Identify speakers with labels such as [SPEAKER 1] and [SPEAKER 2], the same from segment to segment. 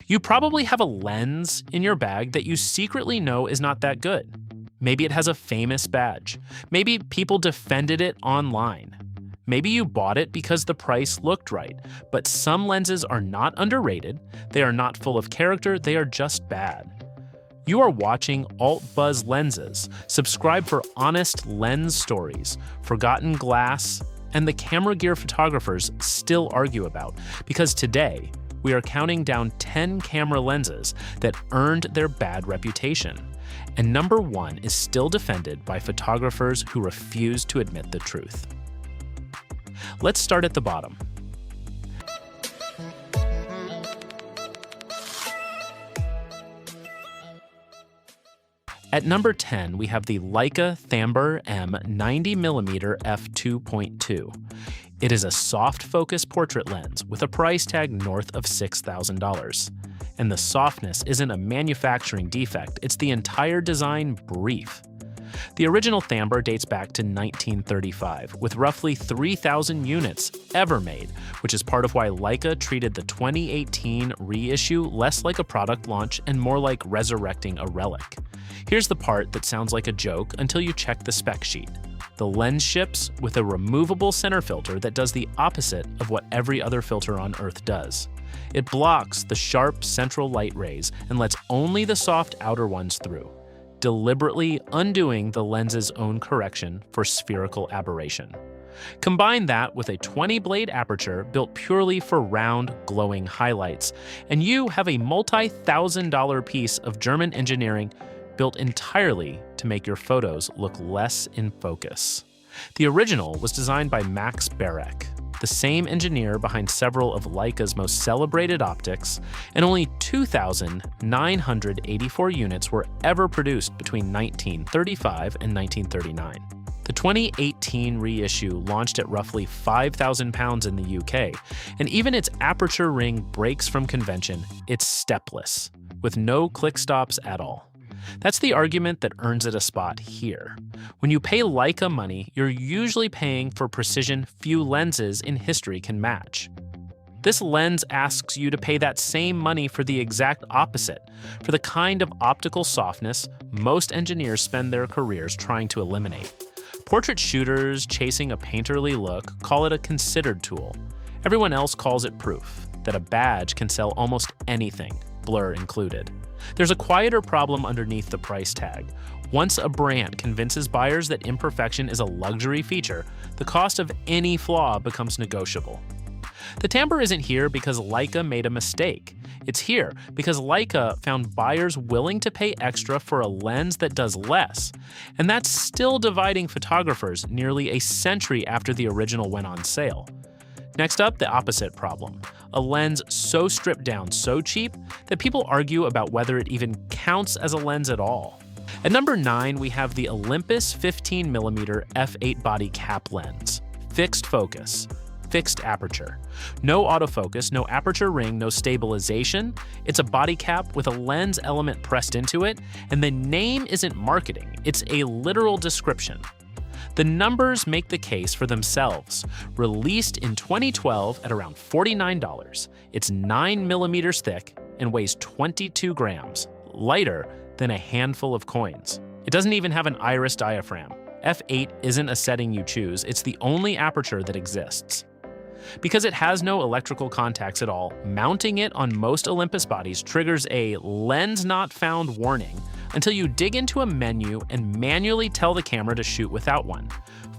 [SPEAKER 1] You probably have a lens in your bag that you secretly know is not that good. Maybe it has a famous badge. Maybe people defended it online. Maybe you bought it because the price looked right, but some lenses are not underrated, they are not full of character, they are just bad. You are watching Alt Buzz Lenses. Subscribe for honest lens stories, forgotten glass, and the camera gear photographers still argue about, because today we are counting down 10 camera lenses that earned their bad reputation. And number 1 is still defended by photographers who refuse to admit the truth. Let's start at the bottom. At number 10, we have the Leica Thambar-M 90mm f2.2. It is a soft focus portrait lens with a price tag north of $6,000. And the softness isn't a manufacturing defect, it's the entire design brief. The original Thambar dates back to 1935, with roughly 3,000 units ever made, which is part of why Leica treated the 2018 reissue less like a product launch and more like resurrecting a relic. Here's the part that sounds like a joke until you check the spec sheet. The lens ships with a removable center filter that does the opposite of what every other filter on Earth does. It blocks the sharp central light rays and lets only the soft outer ones through, deliberately undoing the lens's own correction for spherical aberration. Combine that with a 20-blade aperture built purely for round, glowing highlights, and you have a multi-thousand-dollar piece of German engineering built entirely to make your photos look less in focus. The original was designed by Max Barek, the same engineer behind several of Leica's most celebrated optics, and only 2,984 units were ever produced between 1935 and 1939. The 2018 reissue launched at roughly £5,000 in the UK, and even its aperture ring breaks from convention. It's stepless, with no click stops at all. That's the argument that earns it a spot here. When you pay Leica money, you're usually paying for precision few lenses in history can match. This lens asks you to pay that same money for the exact opposite, for the kind of optical softness most engineers spend their careers trying to eliminate. Portrait shooters chasing a painterly look call it a considered tool. Everyone else calls it proof that a badge can sell almost anything, blur included. There's a quieter problem underneath the price tag. Once a brand convinces buyers that imperfection is a luxury feature, the cost of any flaw becomes negotiable. The Thambar isn't here because Leica made a mistake. It's here because Leica found buyers willing to pay extra for a lens that does less. And that's still dividing photographers nearly a century after the original went on sale. Next up, the opposite problem. A lens so stripped down, so cheap, that people argue about whether it even counts as a lens at all. At number 9, we have the Olympus 15mm f8 body cap lens. Fixed focus, fixed aperture. No autofocus, no aperture ring, no stabilization. It's a body cap with a lens element pressed into it, and the name isn't marketing, it's a literal description. The numbers make the case for themselves. Released in 2012 at around $49, it's 9mm thick and weighs 22 grams, lighter than a handful of coins. It doesn't even have an iris diaphragm. f8 isn't a setting you choose, it's the only aperture that exists. Because it has no electrical contacts at all, mounting it on most Olympus bodies triggers a lens not found warning until you dig into a menu and manually tell the camera to shoot without one.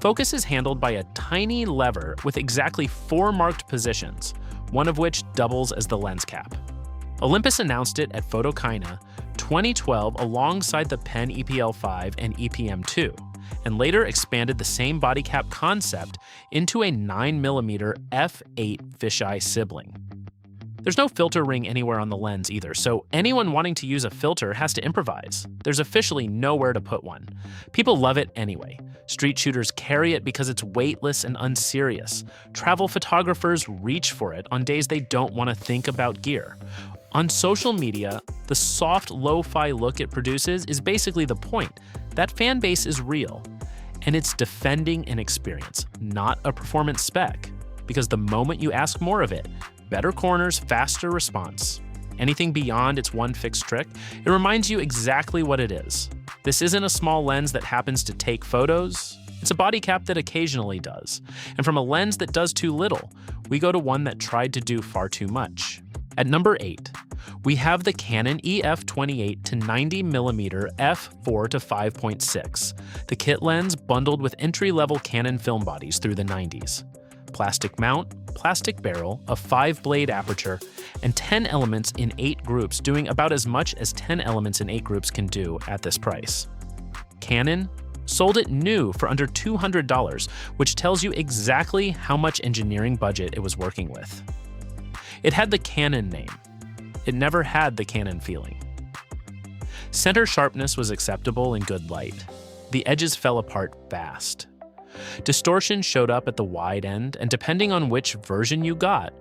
[SPEAKER 1] Focus is handled by a tiny lever with exactly 4 marked positions, one of which doubles as the lens cap. Olympus announced it at Photokina 2012 alongside the Pen EPL5 and EPM2, and later expanded the same body cap concept into a 9mm f8 fisheye sibling. There's no filter ring anywhere on the lens either, so anyone wanting to use a filter has to improvise. There's officially nowhere to put one. People love it anyway. Street shooters carry it because it's weightless and unserious. Travel photographers reach for it on days they don't want to think about gear. On social media, the soft lo-fi look it produces is basically the point. That fan base is real, and it's defending an experience, not a performance spec. Because the moment you ask more of it, better corners, faster response, Anything beyond its one fixed trick, it reminds you exactly what it is. This isn't a small lens that happens to take photos. It's a body cap that occasionally does. And from a lens that does too little, we go to one that tried to do far too much. At number 8, we have the Canon EF28 to 90mm f4 to 5.6, the kit lens bundled with entry-level Canon film bodies through the 90s. Plastic mount, plastic barrel, a 5-blade aperture, and 10 elements in 8 groups, doing about as much as 10 elements in 8 groups can do at this price. Canon sold it new for under $200, which tells you exactly how much engineering budget it was working with. It had the Canon name. It never had the Canon feeling. Center sharpness was acceptable in good light. The edges fell apart fast. Distortion showed up at the wide end, and depending on which version you got,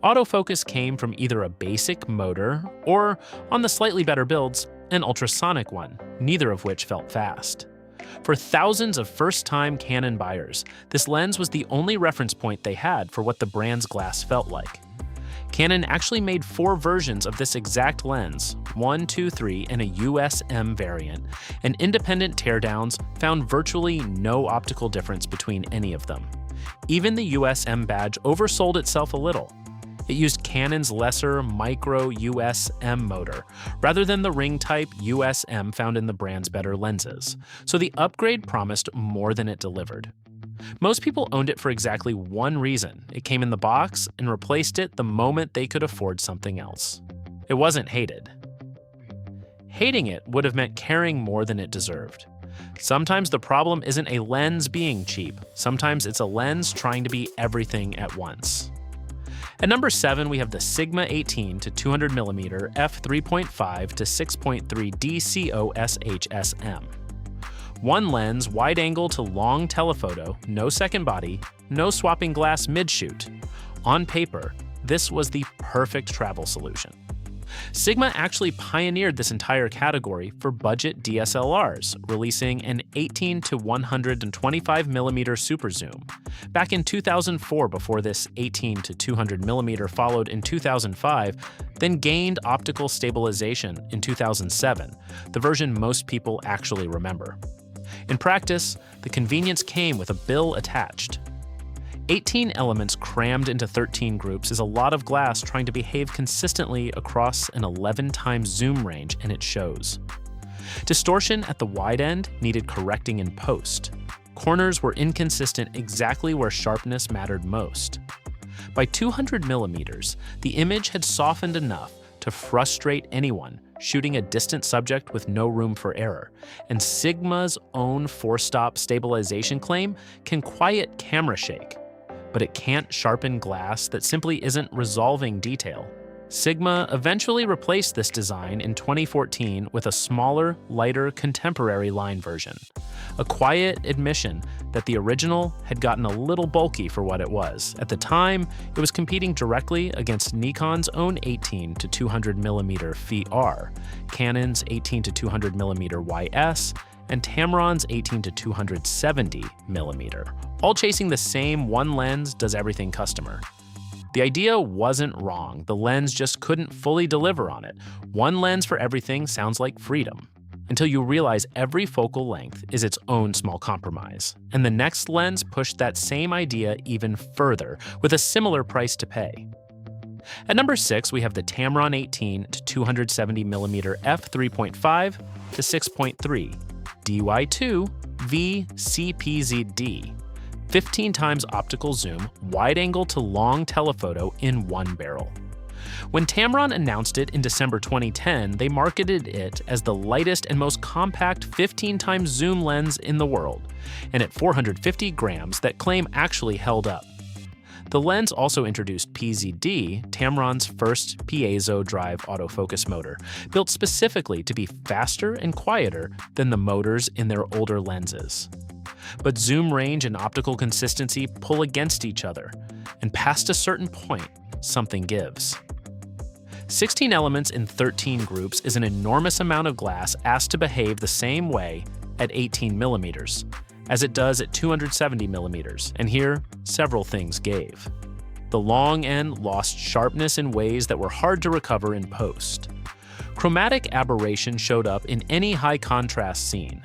[SPEAKER 1] autofocus came from either a basic motor or, on the slightly better builds, an ultrasonic one, neither of which felt fast. For thousands of first-time Canon buyers, this lens was the only reference point they had for what the brand's glass felt like. Canon actually made 4 versions of this exact lens, 1, 2, 3, and a USM variant, and independent teardowns found virtually no optical difference between any of them. Even the USM badge oversold itself a little. It used Canon's lesser micro USM motor, rather than the ring-type USM found in the brand's better lenses, so the upgrade promised more than it delivered. Most people owned it for exactly one reason. It came in the box and replaced it the moment they could afford something else. It wasn't hated. Hating it would have meant caring more than it deserved. Sometimes the problem isn't a lens being cheap. Sometimes it's a lens trying to be everything at once. At number 7, we have the Sigma 18 to 200mm f3.5 to 6.3 DC OS HSM. One lens, wide angle to long telephoto, no second body, no swapping glass mid-shoot. On paper, this was the perfect travel solution. Sigma actually pioneered this entire category for budget DSLRs, releasing an 18 to 125mm super zoom. Back in 2004, before this 18 to 200mm followed in 2005, then gained optical stabilization in 2007, the version most people actually remember. In practice, the convenience came with a bill attached. 18 elements crammed into 13 groups is a lot of glass trying to behave consistently across an 11 times zoom range, and it shows. Distortion at the wide end needed correcting in post. Corners were inconsistent exactly where sharpness mattered most. By 200mm, the image had softened enough to frustrate anyone shooting a distant subject with no room for error, and Sigma's own 4-stop stabilization claim can quiet camera shake, but it can't sharpen glass that simply isn't resolving detail. Sigma eventually replaced this design in 2014 with a smaller, lighter, contemporary line version. A quiet admission that the original had gotten a little bulky for what it was. At the time, it was competing directly against Nikon's own 18 to 200mm FE-R, Canon's 18 to 200mm YS, and Tamron's 18 to 270mm, all chasing the same one lens does everything customer. The idea wasn't wrong, the lens just couldn't fully deliver on it. One lens for everything sounds like freedom, until you realize every focal length is its own small compromise. And the next lens pushed that same idea even further, with a similar price to pay. At number 6, we have the Tamron 18 to 270mm f3.5 to 6.3 II VC PZD. 15 times optical zoom, wide angle to long telephoto in one barrel. When Tamron announced it in December 2010, they marketed it as the lightest and most compact 15 times zoom lens in the world, and at 450 grams, that claim actually held up. The lens also introduced PZD, Tamron's first piezo drive autofocus motor, built specifically to be faster and quieter than the motors in their older lenses. But zoom range and optical consistency pull against each other, and past a certain point, something gives. 16 elements in 13 groups is an enormous amount of glass asked to behave the same way at 18mm as it does at 270mm, and here, several things gave. The long end lost sharpness in ways that were hard to recover in post. Chromatic aberration showed up in any high-contrast scene.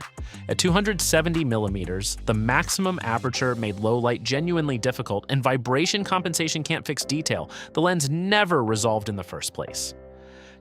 [SPEAKER 1] At 270mm, the maximum aperture made low light genuinely difficult, and vibration compensation can't fix detail. The lens never resolved in the first place.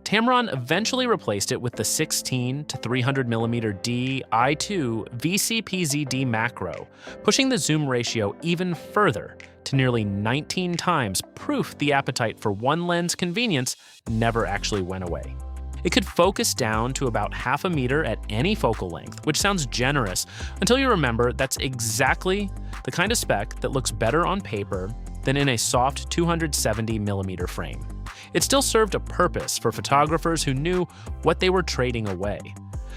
[SPEAKER 1] Tamron eventually replaced it with the 16 to 300mm D II VC PZD macro, pushing the zoom ratio even further to nearly 19 times, proof the appetite for one lens convenience never actually went away. It could focus down to about half a meter at any focal length, which sounds generous until you remember that's exactly the kind of spec that looks better on paper than in a soft 270mm frame. It still served a purpose for photographers who knew what they were trading away.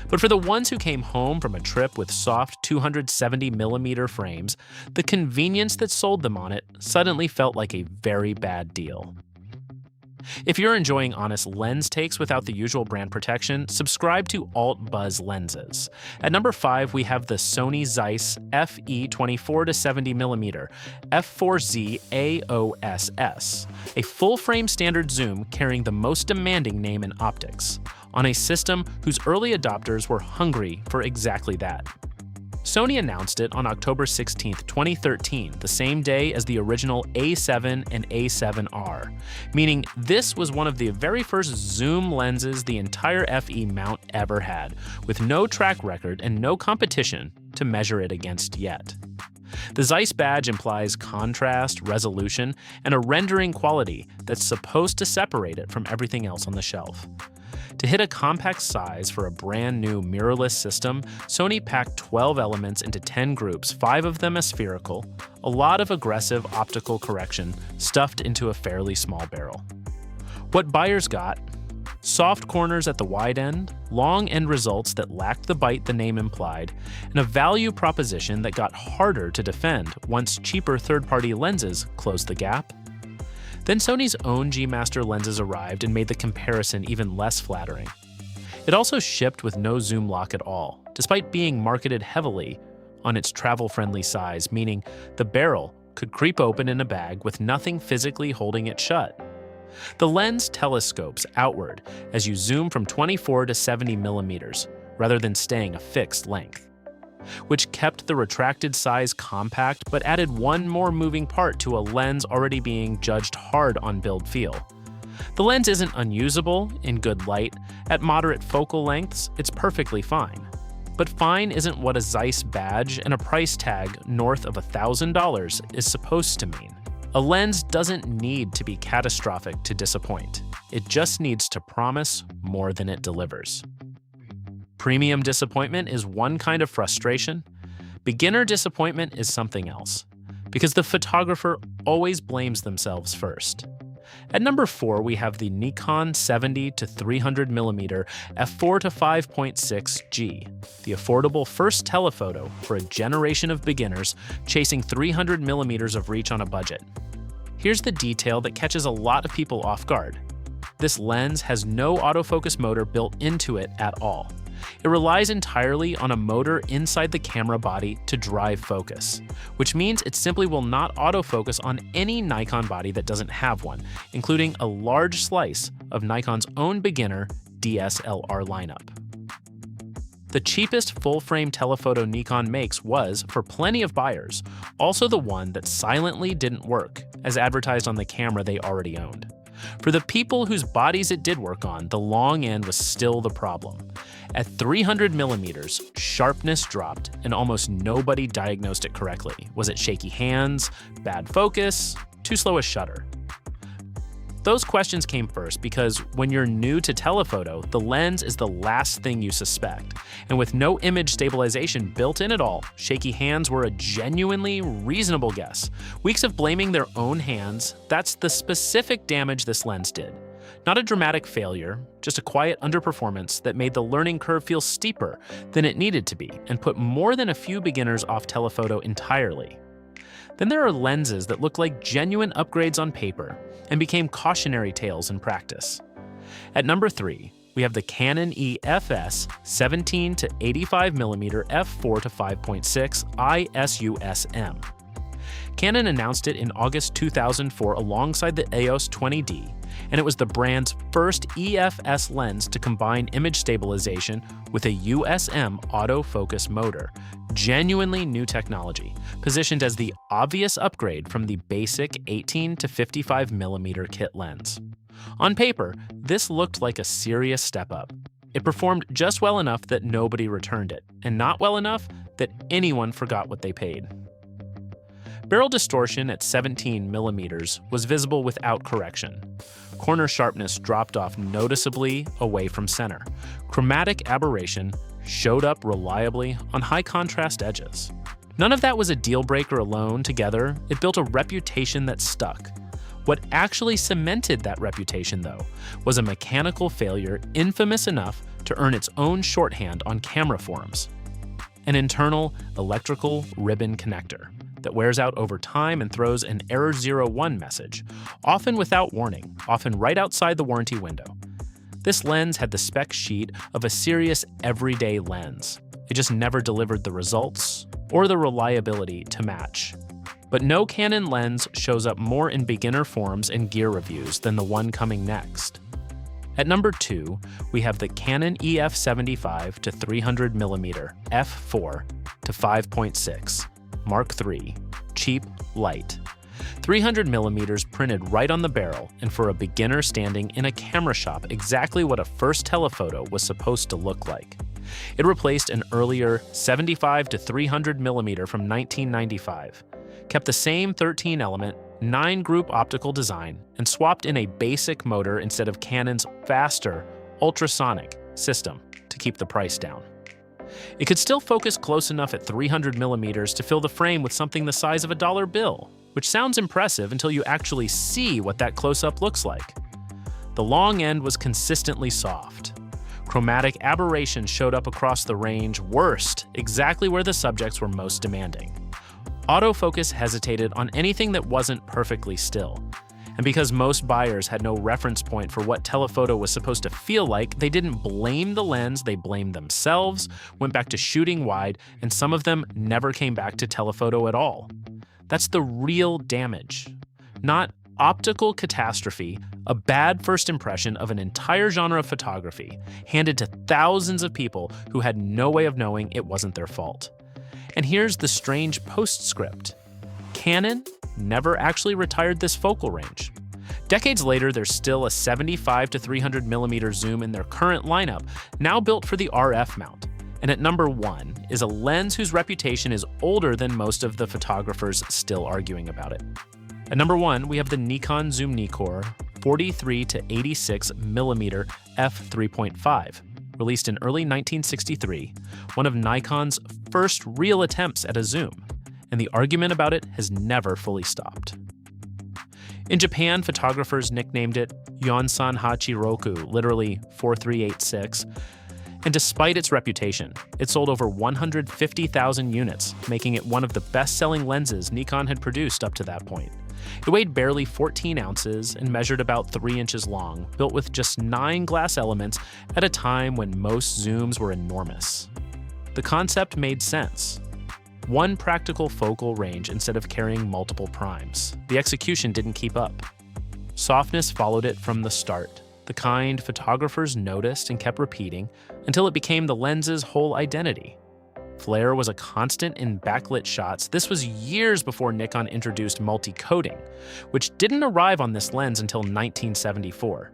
[SPEAKER 1] But for the ones who came home from a trip with soft 270mm frames, the convenience that sold them on it suddenly felt like a very bad deal. If you're enjoying honest lens takes without the usual brand protection, subscribe to Alt Buzz Lenses. At number 5, we have the Sony Zeiss FE 24 to 70mm f4 ZA OSS, a full-frame standard zoom carrying the most demanding name in optics, on a system whose early adopters were hungry for exactly that. Sony announced it on October 16, 2013, the same day as the original A7 and A7R, meaning this was one of the very first zoom lenses the entire FE mount ever had, with no track record and no competition to measure it against yet. The Zeiss badge implies contrast, resolution, and a rendering quality that's supposed to separate it from everything else on the shelf. To hit a compact size for a brand new mirrorless system, Sony packed 12 elements into 10 groups, 5 of them aspherical, a lot of aggressive optical correction stuffed into a fairly small barrel. What buyers got: soft corners at the wide end, long end results that lacked the bite the name implied, and a value proposition that got harder to defend once cheaper third-party lenses closed the gap. Then Sony's own G Master lenses arrived and made the comparison even less flattering. It also shipped with no zoom lock at all, despite being marketed heavily on its travel-friendly size, meaning the barrel could creep open in a bag with nothing physically holding it shut. The lens telescopes outward as you zoom from 24 to 70mm, rather than staying a fixed length, which kept the retracted size compact but added one more moving part to a lens already being judged hard on build feel. The lens isn't unusable in good light. At moderate focal lengths, it's perfectly fine. But fine isn't what a Zeiss badge and a price tag north of $1,000 is supposed to mean. A lens doesn't need to be catastrophic to disappoint. It just needs to promise more than it delivers. Premium disappointment is one kind of frustration. Beginner disappointment is something else, because the photographer always blames themselves first. At number 4, we have the Nikon 70 to 300mm f4 to 5.6G, the affordable first telephoto for a generation of beginners chasing 300mm of reach on a budget. Here's the detail that catches a lot of people off guard. This lens has no autofocus motor built into it at all. It relies entirely on a motor inside the camera body to drive focus, which means it simply will not autofocus on any Nikon body that doesn't have one, including a large slice of Nikon's own beginner DSLR lineup. The cheapest full-frame telephoto Nikon makes was, for plenty of buyers, also the one that silently didn't work, as advertised on the camera they already owned. For the people whose bodies it did work on, the long end was still the problem. At 300mm, sharpness dropped and almost nobody diagnosed it correctly. Was it shaky hands, bad focus, too slow a shutter? Those questions came first because when you're new to telephoto, the lens is the last thing you suspect. And with no image stabilization built in at all, shaky hands were a genuinely reasonable guess. Weeks of blaming their own hands, that's the specific damage this lens did. Not a dramatic failure, just a quiet underperformance that made the learning curve feel steeper than it needed to be and put more than a few beginners off telephoto entirely. Then there are lenses that look like genuine upgrades on paper and became cautionary tales in practice. At number 3, we have the Canon EF-S 17 to 85mm f4 to 5.6 IS USM. Canon announced it in August 2004 alongside the EOS 20D, and it was the brand's first EF-S lens to combine image stabilization with a USM autofocus motor, genuinely new technology, positioned as the obvious upgrade from the basic 18 to 55mm kit lens. On paper, this looked like a serious step up. It performed just well enough that nobody returned it, and not well enough that anyone forgot what they paid. Barrel distortion at 17mm was visible without correction. Corner sharpness dropped off noticeably away from center. Chromatic aberration showed up reliably on high contrast edges. None of that was a deal breaker alone. Together, it built a reputation that stuck. What actually cemented that reputation, though, was a mechanical failure infamous enough to earn its own shorthand on camera forums: an internal electrical ribbon connector that wears out over time and throws an error 01 message, often without warning, often right outside the warranty window. This lens had the spec sheet of a serious everyday lens. It just never delivered the results or the reliability to match. But no Canon lens shows up more in beginner forums and gear reviews than the one coming next. At number 2, we have the Canon EF-75 to 300mm f4 to 5.6 Mark III, cheap, light. 300mm printed right on the barrel, and for a beginner standing in a camera shop, exactly what a first telephoto was supposed to look like. It replaced an earlier 75 to 300mm from 1995, kept the same 13-element, 9-group optical design, and swapped in a basic motor instead of Canon's faster, ultrasonic system to keep the price down. It could still focus close enough at 300mm to fill the frame with something the size of a dollar bill, which sounds impressive until you actually see what that close-up looks like. The long end was consistently soft. Chromatic aberration showed up across the range, worst, exactly where the subjects were most demanding. Autofocus hesitated on anything that wasn't perfectly still. And because most buyers had no reference point for what telephoto was supposed to feel like, they didn't blame the lens, they blamed themselves, went back to shooting wide, and some of them never came back to telephoto at all. That's the real damage. Not optical catastrophe, a bad first impression of an entire genre of photography, handed to thousands of people who had no way of knowing it wasn't their fault. And here's the strange postscript. Canon never actually retired this focal range. Decades later, there's still a 75 to 300mm zoom in their current lineup, now built for the RF mount. And at number 1 is a lens whose reputation is older than most of the photographers still arguing about it. At number 1, we have the Nikon Zoom-Nikkor 43 to 86mm f3.5, released in early 1963, one of Nikon's first real attempts at a zoom, and the argument about it has never fully stopped. In Japan, photographers nicknamed it Yonsan Hachiroku, literally 4386, and despite its reputation, it sold over 150,000 units, making it one of the best-selling lenses Nikon had produced up to that point. It weighed barely 14 ounces and measured about 3 inches long, built with just 9 glass elements at a time when most zooms were enormous. The concept made sense. One practical focal range instead of carrying multiple primes. The execution didn't keep up. Softness followed it from the start, the kind photographers noticed and kept repeating until it became the lens's whole identity. Flare was a constant in backlit shots. This was years before Nikon introduced multi-coating, which didn't arrive on this lens until 1974.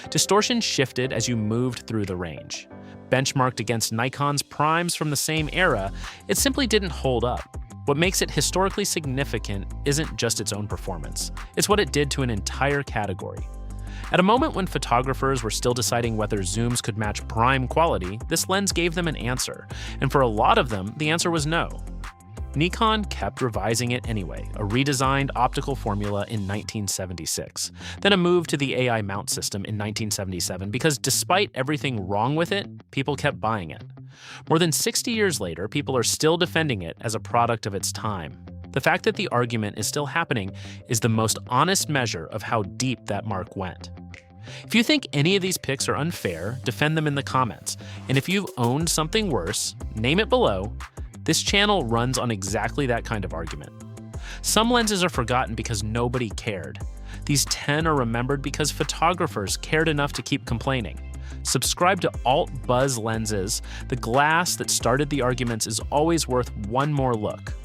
[SPEAKER 1] Distortion shifted as you moved through the range. Benchmarked against Nikon's primes from the same era, it simply didn't hold up. What makes it historically significant isn't just its own performance, it's what it did to an entire category. At a moment when photographers were still deciding whether zooms could match prime quality, this lens gave them an answer, and for a lot of them, the answer was no. Nikon kept revising it anyway, a redesigned optical formula in 1976, then a move to the AI mount system in 1977 because despite everything wrong with it, people kept buying it. More than 60 years later, people are still defending it as a product of its time. The fact that the argument is still happening is the most honest measure of how deep that mark went. If you think any of these picks are unfair, defend them in the comments. And if you've owned something worse, name it below. This channel runs on exactly that kind of argument. Some lenses are forgotten because nobody cared. These 10 are remembered because photographers cared enough to keep complaining. Subscribe to Alt Buzz Lenses. The glass that started the arguments is always worth one more look.